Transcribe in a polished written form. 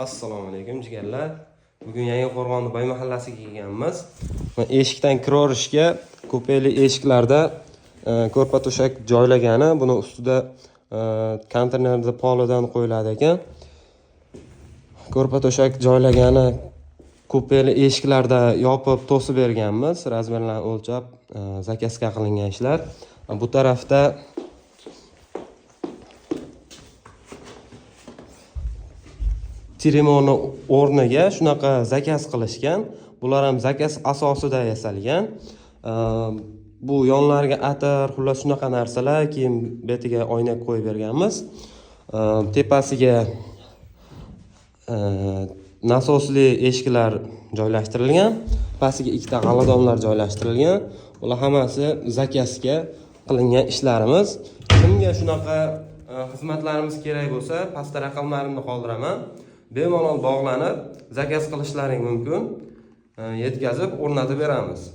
Assalomu alaykum jigarlar. Bugun Yangiqo'rg'onning Boy mahallasiga kelganmiz. Eshikdan kiraverishga ko'payli eshiklarda ko'rpa to'shak joylagani, buni ustida konteynerda polidan qo'yiladi ekan. Ko'rpa to'shak joylagani ko'payli eshiklarda yopib to'sib berganmiz. Razmerlarni o'lchab zakazga qilingan ishlar. Bu tarafda Tirimoni o'rniga shunaqa zakaz qilishgan. Bular ham zakaz asosida yasalgan. Bu yonlariga atir, xullas shunaqa narsalar, keyin betiga oynak qo'yib berganmiz. Tepasiga nasosli eshiklar joylashtirilgan. Pastiga ikkita g'aladonlar joylashtirilgan. Bular hammasi zakazga qilingan ishlarimiz. Kimga shunaqa xizmatlarimiz kerak bo'lsa, pastda raqamlarimni qoldiraman. Bemalol bog'lanib, zakaz qilishlaring mumkin. Yetkazib o'rnatib beramiz.